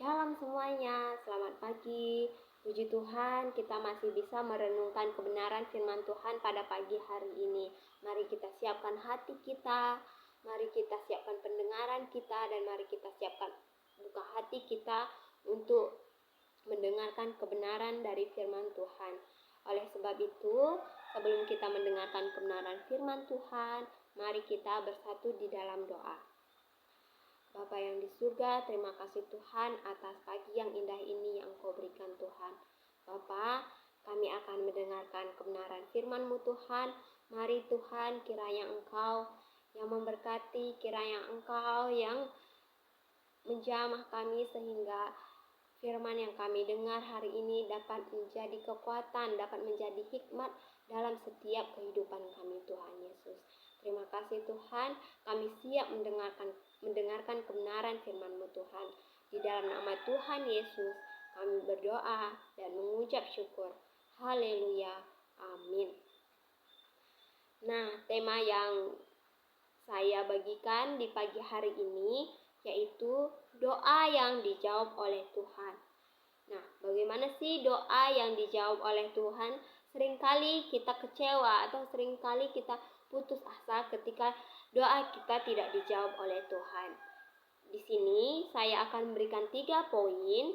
Shalom semuanya, selamat pagi. Puji Tuhan, kita masih bisa merenungkan kebenaran firman Tuhan pada pagi hari ini. Mari kita siapkan hati kita, mari kita siapkan pendengaran kita, dan mari kita siapkan buka hati kita untuk mendengarkan kebenaran dari firman Tuhan. Oleh sebab itu, sebelum kita mendengarkan kebenaran firman Tuhan, mari kita bersatu di dalam doa. Bapa yang di surga, terima kasih Tuhan atas pagi yang indah ini yang Engkau berikan Tuhan. Bapa, kami akan mendengarkan kebenaran firman-Mu Tuhan. Mari Tuhan, kiranya Engkau yang memberkati, kiranya Engkau yang menjamah kami sehingga firman yang kami dengar hari ini dapat menjadi kekuatan, dapat menjadi hikmat dalam setiap kehidupan kami Tuhan Yesus. Terima kasih Tuhan, kami siap mendengarkan kebenaran firman-Mu Tuhan. Di dalam nama Tuhan Yesus, kami berdoa dan mengucap syukur. Haleluya, amin. Nah, tema yang saya bagikan di pagi hari ini yaitu doa yang dijawab oleh Tuhan. Nah, bagaimana sih doa yang dijawab oleh Tuhan? Seringkali kita kecewa atau seringkali kita putus asa ketika doa kita tidak dijawab oleh Tuhan. Di sini saya akan memberikan 3 poin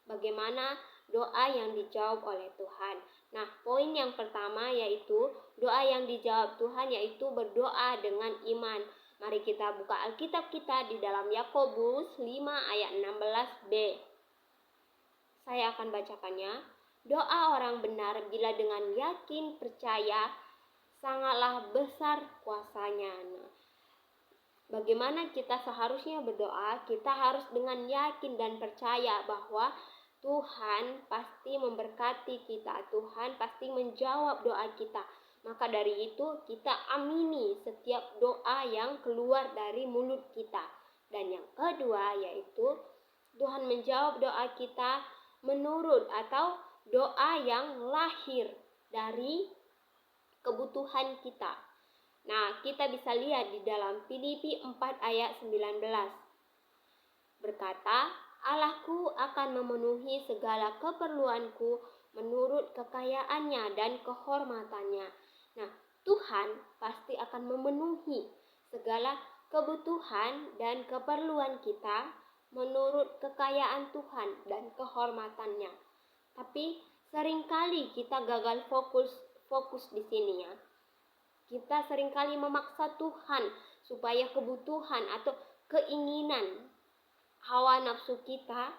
bagaimana doa yang dijawab oleh Tuhan. Nah, poin yang pertama yaitu doa yang dijawab Tuhan yaitu berdoa dengan iman. Mari kita buka Alkitab kita di dalam Yakobus 5 ayat 16b. Saya akan bacakannya. Doa orang benar bila dengan yakin percaya sangatlah besar kuasanya. Nah, bagaimana kita seharusnya berdoa? Kita harus dengan yakin dan percaya bahwa Tuhan pasti memberkati kita. Tuhan pasti menjawab doa kita. Maka dari itu kita amini setiap doa yang keluar dari mulut kita. Dan yang kedua yaitu Tuhan menjawab doa kita menurut atau doa yang lahir dari kebutuhan kita. Nah, kita bisa lihat di dalam Filipi 4 ayat 19. Berkata, Allahku akan memenuhi segala keperluanku menurut kekayaannya dan kehormatannya. Nah, Tuhan pasti akan memenuhi segala kebutuhan dan keperluan kita menurut kekayaan Tuhan dan kehormatannya. Tapi seringkali kita gagal fokus di sini ya. Kita seringkali memaksa Tuhan supaya kebutuhan atau keinginan hawa nafsu kita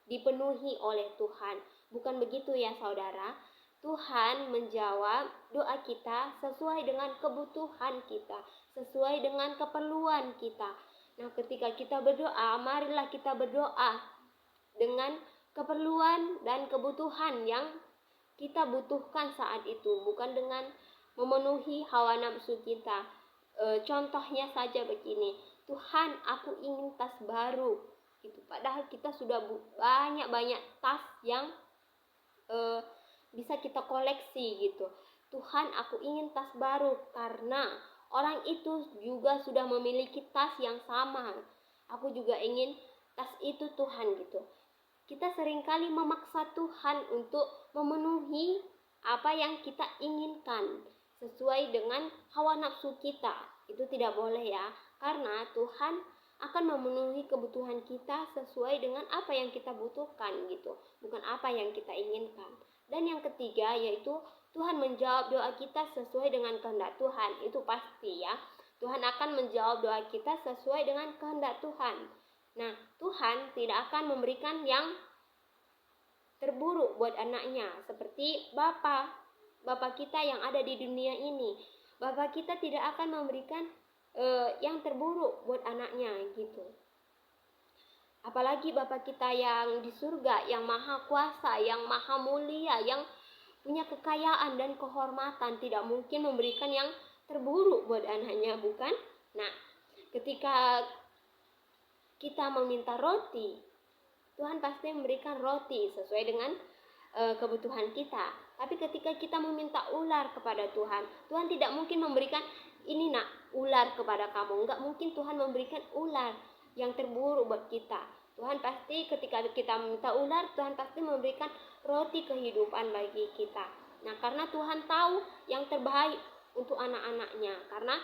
dipenuhi oleh Tuhan. Bukan begitu ya saudara. Tuhan menjawab doa kita sesuai dengan kebutuhan kita, sesuai dengan keperluan kita. Nah, ketika kita berdoa, marilah kita berdoa dengan keperluan dan kebutuhan yang kita butuhkan saat itu, bukan dengan memenuhi hawa nafsu kita. Contohnya saja begini, Tuhan, aku ingin tas baru. Gitu. Padahal kita sudah banyak tas yang bisa kita koleksi gitu. Tuhan, aku ingin tas baru karena orang itu juga sudah memiliki tas yang sama. Aku juga ingin tas itu Tuhan gitu. Kita seringkali memaksa Tuhan untuk memenuhi apa yang kita inginkan sesuai dengan hawa nafsu kita. Itu tidak boleh ya, karena Tuhan akan memenuhi kebutuhan kita sesuai dengan apa yang kita butuhkan gitu, bukan apa yang kita inginkan. Dan yang ketiga yaitu Tuhan menjawab doa kita sesuai dengan kehendak Tuhan. Itu pasti ya, Tuhan akan menjawab doa kita sesuai dengan kehendak Tuhan. Nah, Tuhan tidak akan memberikan yang terburuk buat anaknya, seperti Bapa kita yang ada di dunia ini. Bapa kita tidak akan memberikan yang terburuk buat anaknya gitu. Apalagi Bapa kita yang di surga, yang maha kuasa, yang maha mulia, yang punya kekayaan dan kehormatan, tidak mungkin memberikan yang terburuk buat anaknya, bukan? Nah, ketika kita meminta roti, Tuhan pasti memberikan roti sesuai dengan kebutuhan kita. Tapi ketika kita meminta ular kepada Tuhan, Tuhan tidak mungkin memberikan ini nak ular kepada kamu. Enggak mungkin Tuhan memberikan ular. yang terburuk buat kita. Tuhan pasti ketika kita meminta ular, Tuhan pasti memberikan roti kehidupan bagi kita. Nah, karena Tuhan tahu yang terbaik untuk anak-anaknya, karena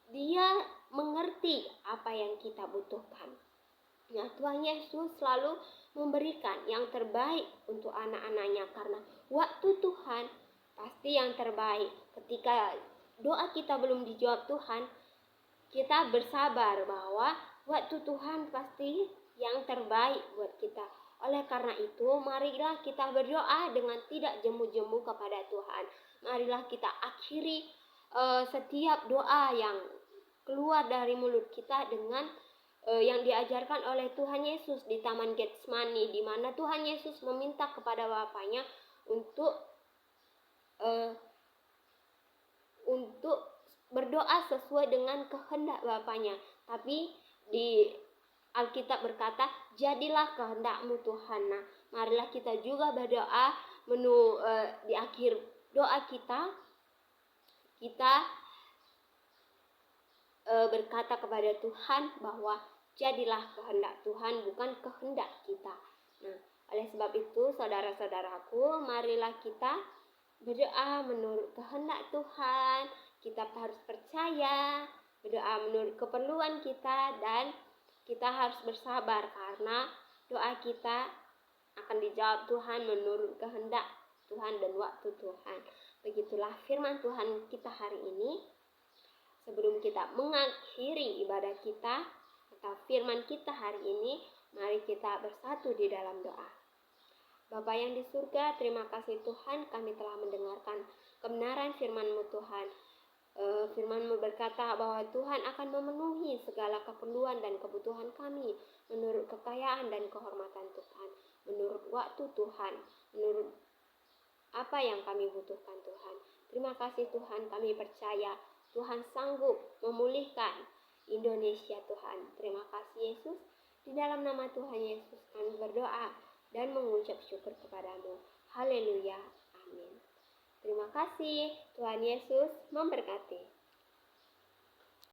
Dia mengerti apa yang kita butuhkan. Nah, Tuhan Yesus selalu memberikan yang terbaik untuk anak-anaknya, karena waktu Tuhan pasti yang terbaik. Ketika doa kita belum dijawab Tuhan, kita bersabar bahwa waktu Tuhan pasti yang terbaik buat kita. Oleh karena itu, marilah kita berdoa dengan tidak jemu-jemu kepada Tuhan. Marilah kita akhiri setiap doa yang keluar dari mulut kita dengan yang diajarkan oleh Tuhan Yesus di Taman Getsemani, di mana Tuhan Yesus meminta kepada Bapaknya untuk berdoa sesuai dengan kehendak Bapaknya. Tapi di Alkitab berkata, jadilah kehendakmu Tuhan. Nah, marilah kita juga berdoa di akhir doa kita berkata kepada Tuhan bahwa jadilah kehendak Tuhan, bukan kehendak kita. Nah, oleh sebab itu, saudara-saudaraku, marilah kita berdoa menurut kehendak Tuhan. Kita harus percaya, berdoa menurut keperluan kita, dan kita harus bersabar karena doa kita akan dijawab Tuhan menurut kehendak Tuhan dan waktu Tuhan. Begitulah firman Tuhan kita hari ini. Sebelum kita mengakhiri ibadah kita atau firman kita hari ini, mari kita bersatu di dalam doa. Bapa yang di surga, terima kasih Tuhan, kami telah mendengarkan kebenaran firman-Mu Tuhan. Firman-Mu berkata bahwa Tuhan akan memenuhi segala keperluan dan kebutuhan kami menurut kekayaan dan kehormatan Tuhan, menurut waktu Tuhan, menurut apa yang kami butuhkan Tuhan. Terima kasih Tuhan, kami percaya Tuhan sanggup memulihkan Indonesia Tuhan. Terima kasih Yesus. Di dalam nama Tuhan Yesus kami berdoa dan mengucap syukur kepadamu. Haleluya. Amin. Terima kasih. Tuhan Yesus memberkati.